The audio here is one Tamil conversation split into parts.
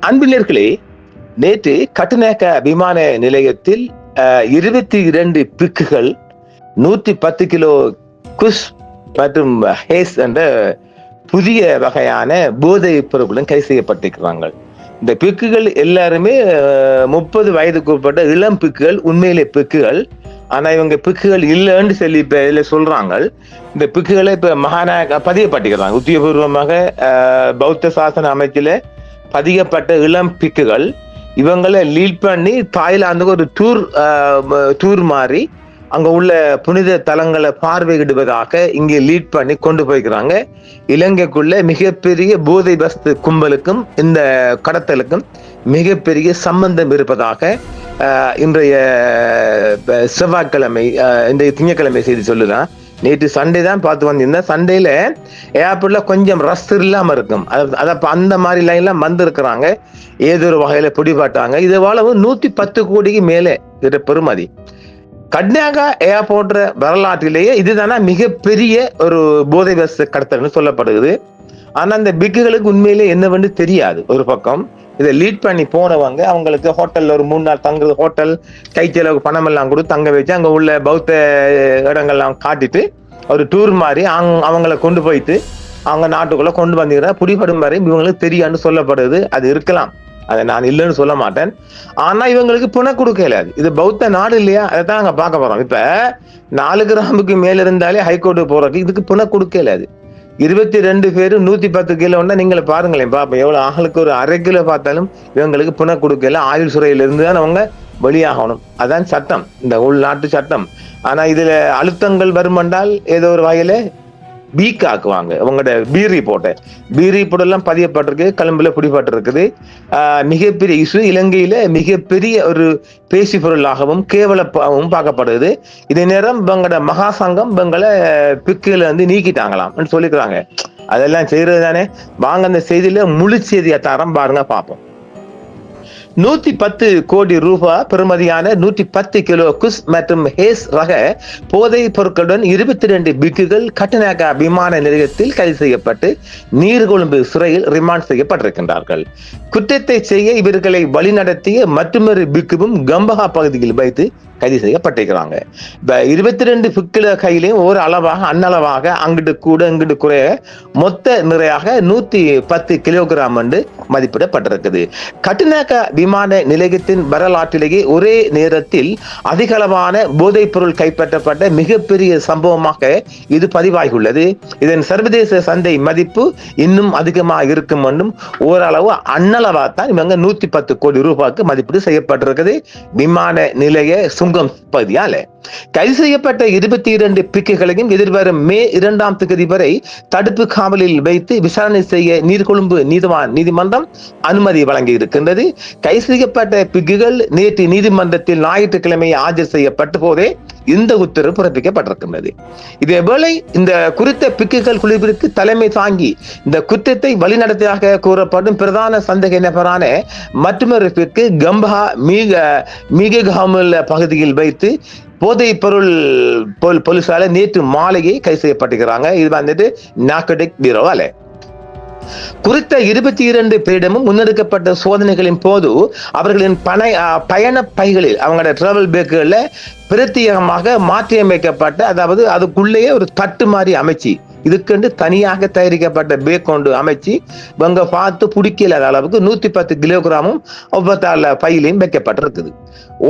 அன்பினர்களே, நேற்று கட்டுநாயக்க விமான நிலையத்தில் 22 பிக்குகள் 110 கிலோ குஷ் மற்றும் ஹேஸ் என்ற புதிய வகையான போதைப் பொருட்களும் கைது செய்யப்பட்டிருக்கிறாங்க. இந்த பிக்குகள் எல்லாருமே 30 வயதுக்கு உட்பட்ட இளம் பிக்குகள், உண்மையிலே பிக்குகள். ஆனா இவங்க பிக்குகள் இல்லைன்னு சொல்லி இப்ப இதுல சொல்றாங்க. இந்த பிக்குகளை இப்ப மகாநாயக பதியப்பட்டிருக்கிறாங்க. உத்தியோகபூர்வமாக பௌத்த சாசன அமைச்சில பதியப்பட்ட இளம் பிக்குகள். இவங்களை லீட் பண்ணி தாய்லாந்துக்கு ஒரு டூர் மாதிரி அங்க உள்ள புனித தலங்களை பார்வையிடுவதாக இங்கே லீட் பண்ணி கொண்டு போய்க்கிறாங்க. இலங்கைக்குள்ள மிகப்பெரிய போதை வஸ்து கும்பலுக்கும் இந்த கடத்தலுக்கும் மிகப்பெரிய சம்பந்தம் இருப்பதாக இன்றைய செவ்வாய்க்கிழமை, இன்றைய திங்கட்கிழமை செய்தி சொல்லுதான். நேற்று சண்டே தான் பார்த்து வந்திருந்தேன். சண்டேல ஏர்போர்ட்ல கொஞ்சம் ரஷ் இல்லாம இருக்கும். அந்த மாதிரி லைன்லாம் வந்திருக்கிறாங்க. ஏதோ ஒரு வகையில பிடிபாட்டாங்க. இது அளவு 110 கோடிக்கு மேலே இது பெறுமதி. கட்நாயக்கா ஏர்போர்ட் வரலாற்றிலேயே இதுதானா மிகப்பெரிய ஒரு போதை வஸ்து கடத்தல்னு சொல்லப்படுது. ஆனா அந்த பிக்குகளுக்கு உண்மையிலே என்னவென்று தெரியாது. ஒரு பக்கம் இதை லீட் பண்ணி போனவங்க அவங்களுக்கு ஹோட்டல்ல ஒரு 3 நாள் தங்குறது, ஹோட்டல் கைச்செலவுக்கு பணம் எல்லாம் கொடுத்து தங்க வச்சு அங்க உள்ள பௌத்த இடங்கள்லாம் காட்டிட்டு ஒரு டூர் மாதிரி அவங்களை கொண்டு போயிட்டு அவங்க நாட்டுக்குள்ள கொண்டு வந்தீங்கன்னா பிடிபடும் வரை இவங்களுக்கு தெரியான்னு சொல்லப்படுது. அது இருக்கலாம், அதை நான் இல்லைன்னு சொல்ல மாட்டேன். ஆனா இவங்களுக்கு புன கொடுக்கல. இது பௌத்த நாடு இல்லையா? அதைத்தான் நாங்க பார்க்க போறோம். இப்ப 4 கிராமுக்கு மேல இருந்தாலே ஹைகோர்ட்டு போறதுக்கு இதுக்கு புன கொடுக்கல. 22 பேரு 110 கிலோன்னா நீங்கள பாருங்களேன் பாப்போம். எவ்வளவு ஆளுக்கு ஒரு 1/2 கிலோ பார்த்தாலும் இவங்களுக்கு புன கொடுக்கல. ஆயுள் சிறையில இருந்து தான் அவங்க வெளியாகணும். அதான் சட்டம், இந்த உள்நாட்டு சட்டம். ஆனா இதுல அழுத்தங்கள் வருமென்றால் ஏதோ ஒரு வகையில வீக் ஆக்குவாங்க. அவங்களோட பி ரிப்போர்ட் எல்லாம் பதியப்பட்டிருக்கு, கொழும்புல பிடிபட்டிருக்குது. மிகப்பெரிய இஷ்யூ. இலங்கையில மிகப்பெரிய ஒரு பேசி பொருளாகவும் கேவலப்பாகவும் பார்க்கப்படுது. இதே நேரம் இவங்களோட மகா சங்கம் இவங்களை பிக்குல வந்து நீக்கிட்டாங்களாம் சொல்லிக்கிறாங்க. அதெல்லாம் செய்யறது தானே. வாங்க அந்த செய்தியில முழு செய்தியை தரம் பாருங்க, பார்ப்போம். 110 கோடி ரூபாய் பெறுமதியான 110 கிலோ குஷ் மற்றும் ஹேஸ் ரக போதைப் பொருட்களுடன் 22 பிக்குகள் கட்டுநாயக்கா விமான நிலையத்தில் கைது செய்யப்பட்டு நீர்கொழும்பு சிறையில் ரிமாண்ட் செய்யப்பட்டிருக்கின்றார்கள். குற்றத்தை செய்ய இவர்களை வழிநடத்திய மற்றொரு பிக்குவும் கம்பஹா பகுதியில் வைத்து கைது செய்யப்பட்டிருக்கிறாங்க. 22 பிக்குல கையிலையும் ஒரு அளவாக அன்னளவாக அங்கிட்டு கூட இங்கிட்டு குறைய மொத்த நிறையாக 110 கிலோகிராம் என்று மதிப்பிடப்பட்டிருக்குது. கட்டுநாயக்கா விமான நிலையத்தின் வரலாற்றிலேயே ஒரே நேரத்தில் அதிகளவான போதைப் பொருள் கைப்பற்றப்பட்ட மிகப்பெரிய சம்பவமாக இது பதிவாகியுள்ளது. இதன் சர்வதேச சந்தை மதிப்பு இன்னும் அதிகமாக இருக்கும் என்றும் ஓரளவு அன்னளவாகத்தான் இவங்க 110 கோடி ரூபாய்க்கு மதிப்பீடு செய்யப்பட்டிருக்குது. விமான நிலைய சுங்கம் பகுதியால கைது செய்யப்பட்ட 22 பிக்குகளையும் எதிர்வரும் மே 2ஆம் தேதி வரை தடுப்பு காவலில் வைத்து விசாரணை செய்ய நீர்கொழும்பு நீதிமன்றம் அனுமதி வழங்கி இருக்கின்றது. கைது செய்யப்பட்ட பிக்குகள் நேற்று நீதிமன்றத்தில் ஞாயிற்றுக்கிழமை ஆஜர் செய்யப்பட்ட போதே இந்த உத்தரவு பிறப்பிக்கப்பட்டிருக்கின்றது. இதேவேளை இந்த குறித்த பிக்குகள் குழுவிற்கு தலைமை தாங்கி இந்த குற்றத்தை வழிநடத்தியாக கூறப்படும் பிரதான சந்தேக நபரான மற்றொரு பிக்கு கம்பஹா மீககாமுல் பகுதியில் வைத்து போதைப் பொருள் போலீசால நேற்று மாலையை கைது செய்யப்பட்டிருக்கிறாங்க. இது வந்துட்டு நார்கோட்டிக் பியூரோவால. குறித்த 22 பேரிடமும் முன்னெடுக்கப்பட்ட சோதனைகளின் போது அவர்களின் பயண பைகளில் அவங்களோட டிராவல் பேக்குகள்ல பிரத்யேகமாக மாற்றியமைக்கப்பட்ட, அதாவது அதுக்குள்ளேயே ஒரு தட்டு மாதிரி அமைச்சு இதுக்கென்று தனியாக தயாரிக்கப்பட்ட பேக் கொண்டு அமைச்சு இவங்க பார்த்து பிடிக்கல அளவுக்கு 110 கிலோகிராமும் 54 பையிலையும் வைக்கப்பட்டிருக்குது.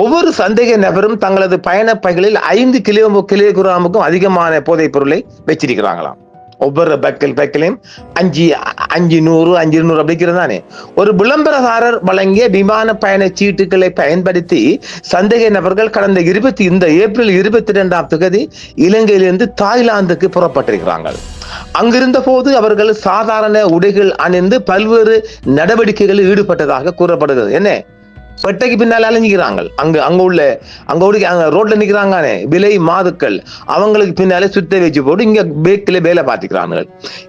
ஒவ்வொரு சந்தேக நபரும் தங்களது பயண பைகளில் 5 கிலோகிராமுக்கும் அதிகமான போதைப் பொருளை வச்சிருக்கிறாங்களாம். ஒவ்வொரு பேக்கிலையும் 500 அப்படிங்கிறதானே. ஒரு விளம்பரதாரர் வழங்கிய விமான பயண சீட்டுகளை பயன்படுத்தி சந்தேக நபர்கள் கடந்த ஏப்ரல் 22ஆம் தேதி இலங்கையிலிருந்து தாய்லாந்துக்கு புறப்பட்டிருக்கிறாங்க. அங்கிருந்த போது அவர்கள் சாதாரண உடைகள் அணிந்து பல்வேறு நடவடிக்கைகளில் ஈடுபட்டதாக கூறப்படுகிறது. என்ன பெட்டைக்கு பின்னால அலைஞ்சிக்கிறாங்க. அங்க ரோட்ல நிக்கிறாங்க விலை மாதுக்கள், அவங்களுக்கு பின்னாலே சுத்த வச்சு போட்டு இங்க பேக்கில வேலை பார்த்துக்கிறாங்க.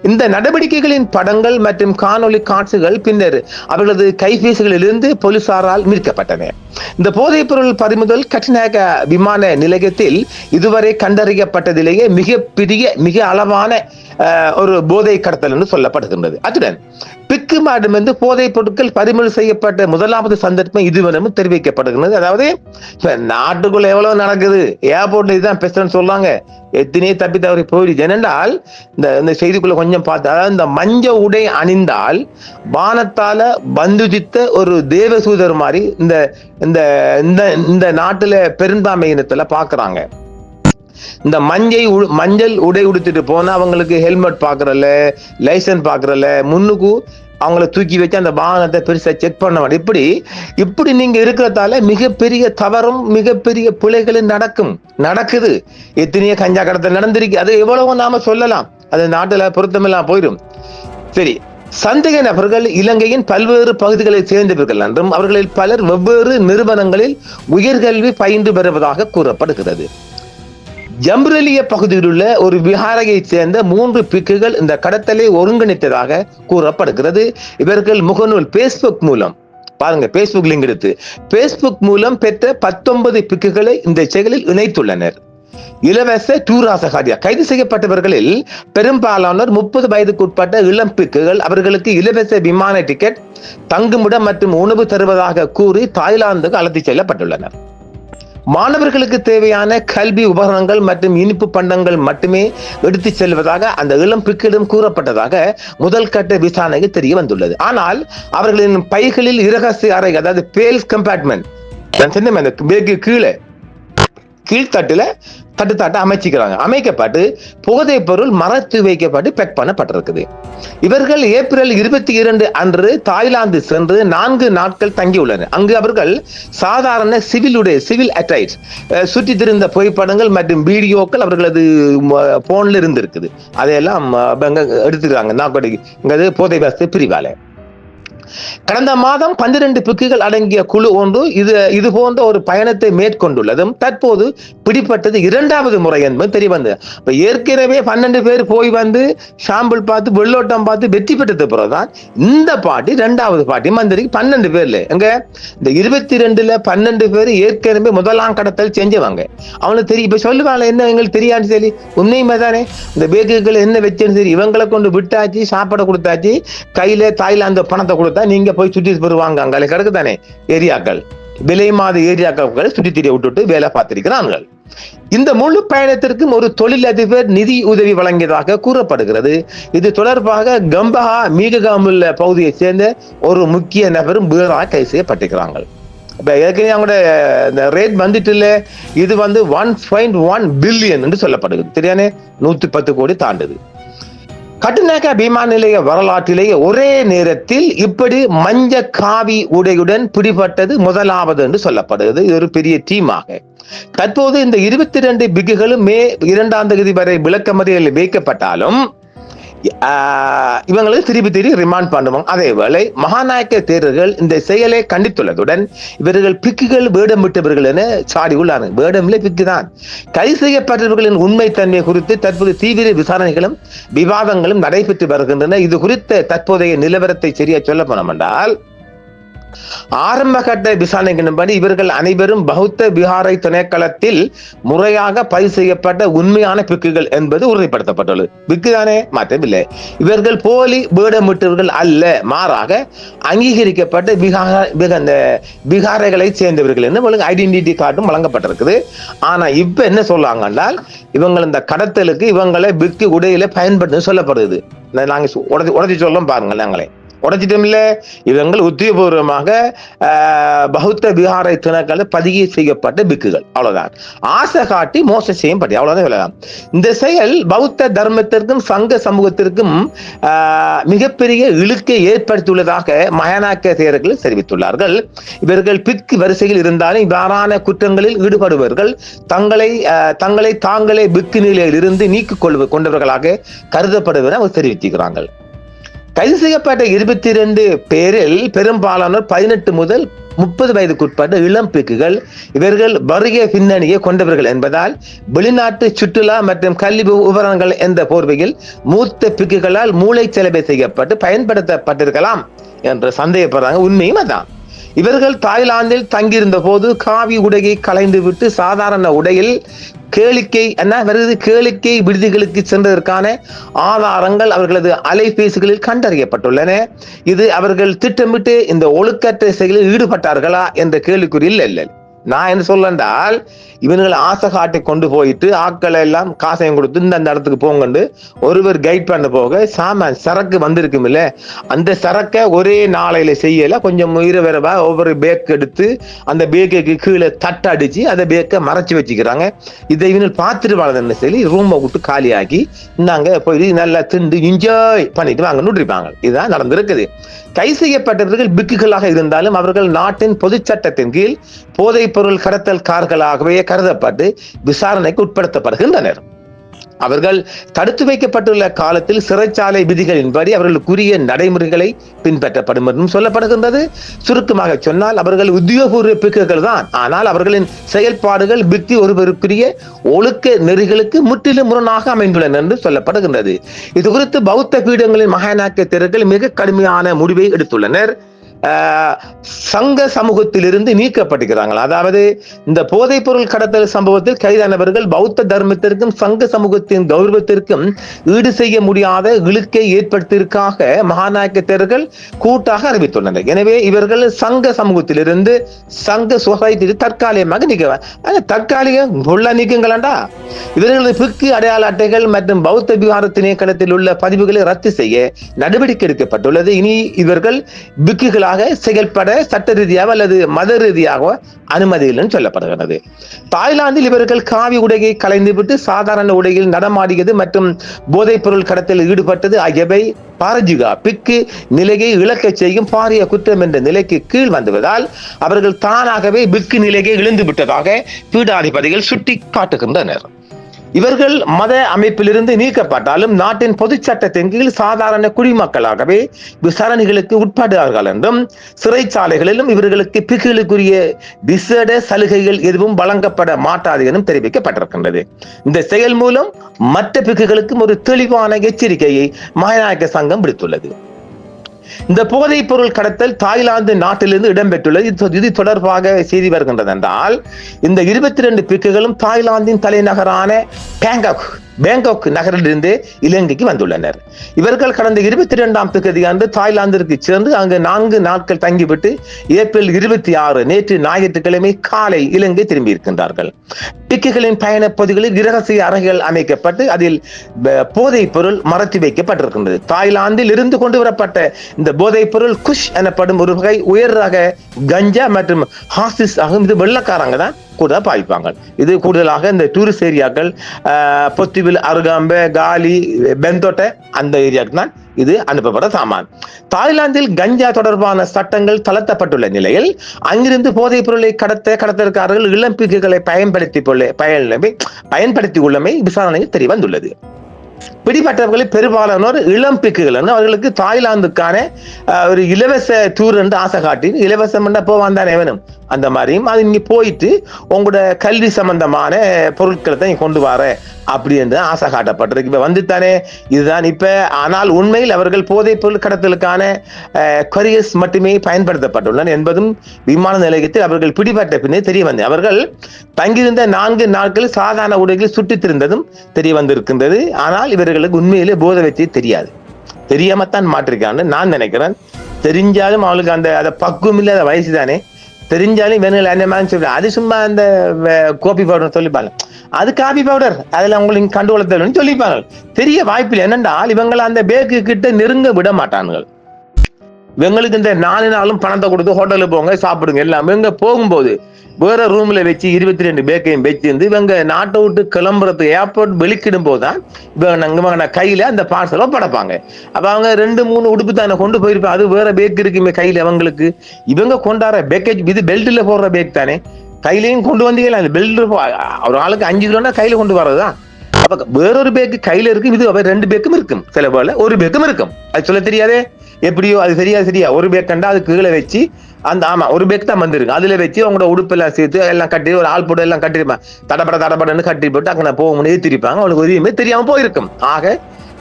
இந்த நடவடிக்கைகளின் படங்கள் மற்றும் காணொலி காட்சிகள் பின்னர் அவர்களது கைபேசிகளில் இருந்து போலீசாரால் மீட்கப்பட்டன. இந்த போதைப் பொருள் பறிமுதல் கட்டுநாயக்க விமான நிலையத்தில் இதுவரை கண்டறியப்பட்டதிலேயே மிக அளவான ஒரு போதை கடத்தல் என்று சொல்லப்படுகின்றது. அத்துடன் பிக்கு மாடமிருந்து போதைப் பொருட்கள் பறிமுதல் செய்யப்பட்ட முதலாவது சந்தர்ப்பம் இதுவரை தெரிவிக்கப்படுகிறது. அதாவது நாட்டுக்குள்ள எவ்வளவு நடக்குது, ஏர்போர்ட்ல இதுதான் பெஸ்ட்னு சொல்றாங்க, எத்தனையே தப்பி தவறி போயிடுச்சு. ஏனென்றால் இந்த செய்திக்குள்ள கொஞ்சம் பார்த்து, அதாவது இந்த மஞ்ச உடை அணிந்தால் வானத்தால பந்துஜித்த ஒரு தேவசூதர் மாதிரி இந்த இந்த இந்த நாட்டுல பெரும்பான்மை இனத்துல பாக்குறாங்க. இந்த மஞ்சள் உடை உடுத்திட்டு போனா அவங்களுக்கு ஹெல்மெட் பாக்குறல, லைசன்ஸ் பாக்குறல, முன்னுக்கு அவங்கள தூக்கி வச்சு அந்த வாகனத்தை பெருசா செக் பண்ண மாட்டேன். இப்படி நீங்க இருக்கிறதால மிகப்பெரிய தவறும் மிகப்பெரிய பிழைகளும் நடக்குது. எத்தனையோ கஞ்சா கடத்தல் நடந்திருக்கு. அது எவ்வளவு நாம சொல்லலாம், அது நாட்டுல பொருத்தமெல்லாம் போயிடும். சரி, சந்தேக நபர்கள் இலங்கையின் பல்வேறு பகுதிகளை சேர்ந்தவர்கள் என்றும் அவர்களில் பலர் வெவ்வேறு நிறுவனங்களில் உயர்கல்வி பயின்று வருவதாக கூறப்படுகிறது. ஜம்புரெலிய பகுதியில் உள்ள ஒரு விஹாரையைச் சேர்ந்த 3 பிக்குகள் இந்த கடத்தலை ஒருங்கிணைத்ததாக கூறப்படுகிறது. இவர்கள் முகநூல் பேஸ்புக் மூலம், பாருங்க பேஸ்புக் லிங்க் எடுத்து, பேஸ்புக் மூலம் பெற்ற 19 பிக்குகளை இந்த செயலில் இணைத்துள்ளனர். இலவச டூராசகாரியா கைது செய்யப்பட்டவர்களில் பெரும்பாலானோர் 30 வயதுக்கு உட்பட்ட இளம் பிக்குகள். அவர்களுக்கு இலவச விமான டிக்கெட், தங்குமிடம் மற்றும் உணவு தருவதாக கூறி தாய்லாந்துக்கு அழைத்துச் செல்லப்பட்டுள்ளனர். மாணவர்களுக்கு தேவையான கல்வி உபகரணங்கள் மற்றும் இனிப்பு பண்டங்கள் மட்டுமே எடுத்துச் செல்வதாக அந்த இளம் பிக்கிடம் கூறப்பட்டதாக முதல் கட்ட விசாரணைக்கு தெரிய வந்துள்ளது. ஆனால் அவர்களின் பைகளில் இரகசிய அறை, அதாவது பேல்ஸ் கம்பார்ட்மெண்ட் கீழ்த்தட்டுல தட்டுத்தாட்ட அமைக்கப்பட்டு போதைப் பொருள் மறைத்து வைக்கப்பட்டு பேக் பண்ணப்பட்டிருக்குது. இவர்கள் ஏப்ரல் 22 அன்று தாய்லாந்து சென்று 4 நாட்கள் தங்கியுள்ளனர். அங்கு அவர்கள் சாதாரண சிவில் அட்டைட் சுற்றி திரிந்த புகைப்படங்கள் மற்றும் வீடியோக்கள் அவர்களது போன்ல இருந்து இருக்குது. அதையெல்லாம் எடுத்துக்கிறாங்க போதை வஸ்து பிரிவால. கடந்த மாதம் 12 பிக்குகள் அடங்கிய குழு ஒன்று இது போன்ற ஒரு பயணத்தை மேற்கொண்டுள்ளதும் தற்போது பிடிப்பட்டது 2வது முறை என்பது தெரிய வந்தது. ஏற்கனவே 12 பேர் போய் வந்து சாம்பிள் பார்த்து வெள்ளோட்டம் பார்த்து வெற்றி பெற்றது பிறகுதான் இந்த பாட்டி 2வது பாட்டி வந்திருக்கு. 12 பேர்ல எங்க இந்த 22ல 12 பேர் ஏற்கனவே முதலாம் கடத்தல் செஞ்சவங்க. அவனுக்கு தெரியும். இப்ப சொல்லுவாங்க என்ன எங்களுக்கு தெரியாது, சரி உண்மையுமே தானே, இந்த பேக்குகள் என்ன வச்சுன்னு சரி இவங்களை கொண்டு விட்டாச்சு, சாப்பாடு கொடுத்தாச்சு, கையில தாய்லாந்து பணத்தை கொடுத்தா நீங்க போய் சுற்றி வருவாங்க. அங்கே கிடக்குதானே ஏரியாக்கள், விலை மாத ஏரியாக்கள் சுற்றி திரிய விட்டுட்டு வேலை பார்த்திருக்கிறார்கள். இந்த முழு பயணத்திற்கும் ஒரு தொழிலதிபர் நிதி உதவி வழங்கியதாக கூறப்படுகிறது. இது தொடர்பாக கம்பஹா மீககாமுள்ள பகுதியை சேர்ந்த ஒரு முக்கிய நபரும் வீராக கைது செய்யப்பட்டிருக்கிறார்கள். இப்ப ஏற்கனவே அவங்களோட ரேட் வந்துட்டு இல்ல, இது 1.1 பில்லியன் என்று சொல்லப்படுகிறது. தெரியானே 110 கோடி தாண்டுது. கட்டுநாயக்க விமான நிலைய வரலாற்றிலேயே ஒரே நேரத்தில் இப்படி மஞ்ச காவி உடையுடன் பிடிபட்டது முதலாவது என்று சொல்லப்படுகிறது. இது ஒரு பெரிய டீமாக. தற்போது இந்த 22 பிக்குகளும் மே 2ஆம் தேதி வரை விளக்கமறியலில் வைக்கப்பட்டாலும் இவங்களுக்கு திருப்பி ரிமாண்ட் பண்ணுவாங்க. அதேவேளை மகாநாயக்க தேரர்கள் இந்த செயலை கண்டித்துள்ளதுடன் இவர்கள் பிக்குகள் வேடம் விட்டவர்கள் என சாடி உள்ளார்கள். வேடமில்லை, பிக்கு தான். கைது செய்யப்பட்டவர்களின் உண்மை தன்மை குறித்து தற்போது தீவிர விசாரணைகளும் விவாதங்களும் நடைபெற்று வருகின்றன. இது குறித்த தற்போதைய நிலவரத்தை சரியா சொல்ல போனோம் என்றால், ஆரம்ப கட்ட விசாரணைகளின்படி இவர்கள் அனைவரும் பௌத்த விஹாரை திணைக்களத்தில் முறையாக பதிவு செய்யப்பட்ட உண்மையான பிக்குகள் என்பது உறுதிப்படுத்தப்பட்டுள்ளது. பிக்கு தானே, மாற்றமில்லை. இவர்கள் போலி வேடமிட்டவர்கள் அல்ல, மாறாக அங்கீகரிக்கப்பட்ட விஹாரைகளை சேர்ந்தவர்கள் என்று ஐடென்டிட்டி கார்டும் வழங்கப்பட்டிருக்குது. ஆனா இப்ப என்ன சொல்றாங்க என்றால், இவங்க இந்த கடத்தலுக்கு இவங்களை பிக்கு உடையில பயன்படுத்த சொல்லப்படுது. நாங்க உடச்சி சொல்லும் பாருங்கள், நாங்களே உடைச்சிட்டும் இல்ல, இவங்கள் உத்தியோகபூர்வமாக பௌத்த விஹாரை திணைக்கள பதிவு செய்யப்பட்ட பிக்குகள். அவ்வளவுதான். ஆசை காட்டி மோசம் செய்யப்பட்ட, அவ்வளவுதான் சொல்லலாம். இந்த செயல் பௌத்த தர்மத்திற்கும் சங்க சமூகத்திற்கும் மிகப்பெரிய இழுக்கை ஏற்படுத்தியுள்ளதாக மகாநாயக்க தேரர்கள் தெரிவித்துள்ளார்கள். இவர்கள் பிக்கு வரிசையில் இருந்தாலும் இவ்வாறான குற்றங்களில் ஈடுபடுபவர்கள் தங்களை தாங்களே பிக்கு நிலையில் இருந்து நீக்கிக் கொண்டவர்களாக கருதப்படுவதை அவர் தெரிவித்திருக்கிறார்கள். கைது செய்யப்பட்ட 22 பேரில் பெரும்பாலானோர் 18 முதல் 30 வயதுக்குட்பட்ட இளம் பிக்குகள். இவர்கள் வருகை பின்னணியை கொண்டவர்கள் என்பதால் வெளிநாட்டு சுற்றுலா மற்றும் கல்வி உபகரணங்கள் என்ற போர்வையில் மூத்த பிக்குகளால் மூளை செலவை செய்யப்பட்டு பயன்படுத்தப்பட்டிருக்கலாம் என்று சந்தேகப்படுறாங்க. உண்மையும் அதான். இவர்கள் தாய்லாந்தில் தங்கியிருந்த போது காவி உடையை களைந்துவிட்டு சாதாரண உடையில் கேளிக்கை விடுதிகளுக்கு சென்றதற்கான ஆதாரங்கள் அவர்களது அலைபேசிகளில் கண்டறியப்பட்டுள்ளன. இது அவர்கள் திட்டமிட்டு இந்த ஒழுக்கற்ற செயலில் ஈடுபட்டார்களா என்ற கேள்விக்குறி இல்லை. நான் என்ன சொல்லண்டால், இவர்கள் ஆசை காட்டி கொண்டு போயிட்டு ஆட்களை எல்லாம் காசையும் கொடுத்து இந்த இடத்துக்கு போங்கண்டு ஒருவர் கைட் பண்ண போக சாமான் சரக்கு வந்திருக்கும் இல்ல, அந்த சரக்கை ஒரே நாளையில செய்யல, கொஞ்சம் இரவரவா ஒவ்வொரு பேக் எடுத்து அந்த பேக்கு கீழே தட்டடிச்சு அந்த பேக்கை மறைச்சு வச்சுக்கிறாங்க. இதை இவங்க பார்த்துட்டு வாழ்ந்த சொல்லி ரூமை விட்டு காலியாக்கி நாங்க போய் நல்லா திண்டு என்ஜாய் பண்ணிட்டு வாங்கன்னு இருப்பாங்க. இதுதான் நடந்திருக்குது. கை செய்யப்பட்டவர்கள் பிக்குகளாக இருந்தாலும் அவர்கள் நாட்டின் பொது சட்டத்தின் கீழ் போதைப் பொருள் கடத்தல்காரர்களாகவே கருதப்பட்டு விசாரணைக்கு உட்படுத்தப்படுகின்றனர். அவர்கள் தடுத்து வைக்கப்பட்டுள்ள காலத்தில் சிறைச்சாலை விதிகளின்படி அவர்களுக்குரிய நடைமுறைகளை பின்பற்றப்படும் என்றும் சொல்லப்படுகின்றது. சுருக்கமாக சொன்னால் அவர்கள் உத்தியோகபூர்வ பிக்குகள் தான், ஆனால் அவர்களின் செயல்பாடுகள் பிக்கு ஒருவருக்குரிய ஒழுக்க நெறிகளுக்கு முற்றிலும் முரணாக அமைந்துள்ளன என்று சொல்லப்படுகின்றது. இது குறித்து பௌத்த பீடங்களின் மகாநாயக்க தேரர்கள் மிக கடுமையான முடிவை எடுத்துள்ளனர். சங்க சமூகத்திலிருந்து நீக்கப்பட்டிருக்கிறார்கள். அதாவது இந்த போதைப் பொருள் கடத்தல் சம்பவத்தில் கைதானவர்கள் பௌத்த தர்மத்திற்கும் சங்க சமூகத்தின் கௌரவத்திற்கும் ஈடு செய்ய முடியாத இழுக்கை ஏற்படுத்தியதற்காக மகாநாயக்க தேரர்கள் கூட்டாக அறிவித்துள்ளனர். எனவே இவர்கள் சங்க சமூகத்திலிருந்து சங்க சொசைட்டி தற்காலிகமாக நீக்குங்களா. இவர்களது பிக்கு அடையாள அட்டைகள் மற்றும் பௌத்த விகார திணைக்களத்தில் உள்ள பதிவுகளை ரத்து செய்ய நடவடிக்கை எடுக்கப்பட்டுள்ளது. இனி இவர்கள் பிக்குகளாக செயல்பட சட்ட ரீதியாக அல்லது மத ரீதியாக அனுமதி இல்லைன்னு சொல்லப்படுகிறது. தாய்லாந்தில் இவர்கள் காவி உடையை கலைந்துவிட்டு சாதாரண உடையில் நடமாடியது மற்றும் போதைப் பொருள் கடத்தலில் ஈடுபட்டது ஆகியவை பாரஜிகா பிக்கு நிலையை இழக்கச் செய்யும் பாரிய குற்றம் என்ற நிலைக்கு கீழ் வந்துவதால் அவர்கள் தானாகவே பிக்கு நிலையை இழந்து விட்டதாக பீடாதிபதிகள் சுட்டி காட்டுகின்றனர். இவர்கள் மத அமைப்பிலிருந்து நீக்கப்பட்டாலும் நாட்டின் பொது சட்டத்தின் கீழ் சாதாரண குடிமக்களாகவே விசாரணைகளுக்கு உட்படுவார்கள் என்றும் சிறைச்சாலைகளிலும் இவர்களுக்கு பிக்குகளுக்குரிய விசேட சலுகைகள் எதுவும் வழங்கப்பட மாட்டாது எனும் தெரிவிக்கப்பட்டிருக்கின்றது. இந்த செயல் மூலம் மற்ற பிக்குகளுக்கும் ஒரு தெளிவான எச்சரிக்கையை மகாநாயக்க சங்கம் விடுத்துள்ளது. இந்த போதைப் பொருள் கடத்தல் தாய்லாந்து நாட்டிலிருந்து இடம்பெற்றுள்ளது. இது தொடர்பாக செய்தி வருகின்றது என்றால், இந்த 22 பிக்குகளும் தாய்லாந்தின் தலைநகரான பேங்காக் நகரிலிருந்து இலங்கைக்கு வந்துள்ளனர். இவர்கள் கடந்த 22ஆம் தேதி அன்று தாய்லாந்திற்கு சேர்ந்து அங்கு 4 நாட்கள் தங்கிவிட்டு ஏப்ரல் 26 நேற்று ஞாயிற்றுக்கிழமை காலை இலங்கை திரும்பி இருக்கின்றார்கள். பிக்குகளின் பயண பகுதிகளில் இரகசிய அறைகள் அமைக்கப்பட்டு அதில் போதைப் பொருள் மறைத்து வைக்கப்பட்டிருக்கின்றது. தாய்லாந்தில் இருந்து கொண்டு வரப்பட்ட இந்த போதைப் பொருள் குஷ் எனப்படும் ஒரு வகை உயர் ரக கஞ்சா மற்றும் ஹாசிஸ் ஆகும். இது வெள்ளக்காரங்க தான் கூட பாய்ப்பாங்க. இது கூடுதலாக இந்த டூரிஸ்ட் ஏரியாக்கள் பொத்திவில், அருகாம்பே, காலி, பெந்தோட்டை அந்த ஏரியாவுக்கு தான் இது அனுப்பப்பட சாமான். தாய்லாந்தில் கஞ்சா தொடர்பான சட்டங்கள் தளர்த்தப்பட்டுள்ள நிலையில் அங்கிருந்து போதைப் பொருளை கடத்தல்காரர்கள் இளம்பிக்குகளை பயன்படுத்தி உள்ளமை விசாரணையில் தெரிய வந்துள்ளது. பிடிபட்டவர்களில் பெரும்பாலானோர் இளம் பிக்குகள். அவர்களுக்கு தாய்லாந்துக்கான ஒரு இலவச டூர் என்று ஆசை காட்டி, இலவசம் போவான் தானே வேணும் அந்த மாதிரியும் அது இங்க போயிட்டு உங்களோட கல்வி சம்பந்தமான பொருட்களை தான் கொண்டு வர அப்படி என்று ஆசை காட்டப்பட்டிருக்கு. இப்ப வந்துத்தானே இதுதான் இப்ப. ஆனால் உண்மையில் அவர்கள் போதைப் பொருள் கடத்தலுக்கான கொரியர்ஸ் மட்டுமே பயன்படுத்தப்பட்டுள்ளன என்பதும் விமான நிலையத்தில் அவர்கள் பிடிபட்ட பின்னே தெரிய வந்தது. அவர்கள் தங்கியிருந்த 4 நாட்கள் சாதாரண உடைகளில் சுட்டித்திருந்ததும் தெரிய வந்திருக்கின்றது. ஆனால் இவர்களுக்கு உண்மையிலே போதை வச்சு தெரியாது, தெரியாமத்தான் மாற்றிருக்கான்னு நான் நினைக்கிறேன். தெரிஞ்சாலும் அவளுக்கு அந்த பக்குவம் இல்லாத வயசு தானே. தெரிஞ்சாலும் வேணுங்கள் என்ன மாதிரி சொல்ல, அது சும்மா அந்த கோபி பவுடர் சொல்லிப்பாங்க, அது காபி பவுடர், அதுல உங்களுக்கு கண்டுகொள்ளத்தன்னு சொல்லிப்பாங்க. தெரிய வாய்ப்பில்லை. என்னென்றால் இவங்களை அந்த பேக்கு கிட்ட நெருங்க விட மாட்டானுங்கள். இவங்களுக்கு இந்த 4 நாளும் பணத்தை கொடுத்து ஹோட்டலுக்கு போங்க சாப்பிடுங்க எல்லாம். இவங்க போகும்போது வேற ரூம்ல வச்சு 22 பேக்கையும் வச்சிருந்து இவங்க நாட்டை விட்டு கிளம்புறது ஏர்போர்ட் வெளிக்கிடும் போதுதான் இவங்க கையில அந்த பார்சலை படைப்பாங்க. அப்ப அவங்க 2-3 உடுப்பு தானே கொண்டு போயிருப்பாங்க. அது வேற பேக் இருக்குமே கையில அவங்களுக்கு. இவங்க கொண்டாடுற பேக்கேஜ் இது பெல்ட்ல போடுற பேக் தானே, கையிலையும் கொண்டு வந்தீங்களா? அந்த பெல்ட் ஒரு ஆளுக்கு 5 கிலோனா கையில கொண்டு வரதுதான். அப்ப வேறொரு பேக்கு கையில இருக்கும், இது 2 பேக்கும் இருக்கும், சில போல ஒரு பேக்கும் இருக்கும். அது சொல்ல தெரியாதே எப்படியோ, அது சரியா ஒரு பேக் கண்டா அது கீழே வச்சு அந்த ஒரு பேக் தான் வந்திருக்கு, அதுல வச்சு அவங்களோட உடுப்பு எல்லாம் சேர்த்து எல்லாம் கட்டி ஒரு ஆள் போட்டு எல்லாம் கட்டிருப்பாங்க. தடப்படன்னு கட்டி போட்டு அங்கே போக முடியாது திரிப்பாங்க. அவங்களுக்கு எதுவுமே தெரியாம போயிருக்கும். ஆக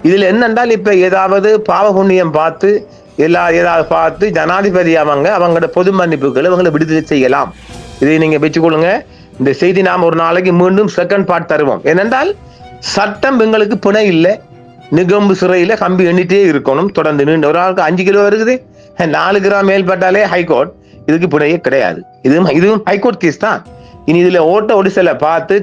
இதுல என்னென்றால் இப்ப ஏதாவது பாவ புண்ணியம் பார்த்து ஏதாவது பார்த்து ஜனாதிபதி அவங்களோட பொது மன்னிப்புகளை அவங்களை விடுதலை செய்யலாம். இதை நீங்க வச்சுக்கொள்ளுங்க. இந்த செய்தி நாம் ஒரு நாளைக்கு மீண்டும் செகண்ட் பார்ட் தருவோம். ஏனென்றால் சட்டம் எங்களுக்கு பிணை இல்லை. நிகம்பு சிறையில கம்பி எண்ணிட்டே இருக்கணும் தொடர்ந்து. நீண்ட ஒரு ஆளுக்கு 5 கிலோ இருக்குது, 4 கிராம் மேல்பட்டாலே ஹைகோர்ட். இதுக்கு பிணையே கிடையாது. இதுவும் ஹைகோர்ட் கேஸ் தான். இனி இதுல ஓட்ட ஒடிசலை பார்த்து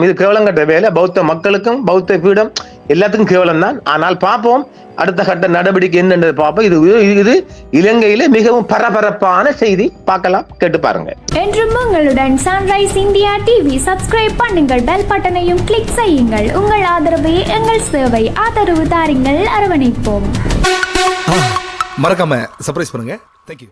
இது கேவலம் கட்ட வேலை. பௌத்த மக்களுக்கும் பௌத்த பீடம் எல்லாத்துக்கும் கேவலம் தான். ஆனால் பார்ப்போம் அடுத்த கட்ட நடவடிக்கை என்னன்றது பார்ப்போம். இது இலங்கையில மிகவும் பரபரப்பான செய்தி. பார்க்கலாம், கேட்டு பாருங்க. என்றும் உங்களுடன் சன்ரைஸ் இந்தியா டிவி சப்ஸ்கிரைப் பண்ணுங்கள், பெல் பட்டனையும் கிளிக் செய்யுங்கள். உங்கள் ஆதரவே எங்கள் சேவை. ஆதரவு தாருங்கள், அரவணைப்போம். மறக்காம சர்ப்ரைஸ் பண்ணுங்க. தேங்க்யூ.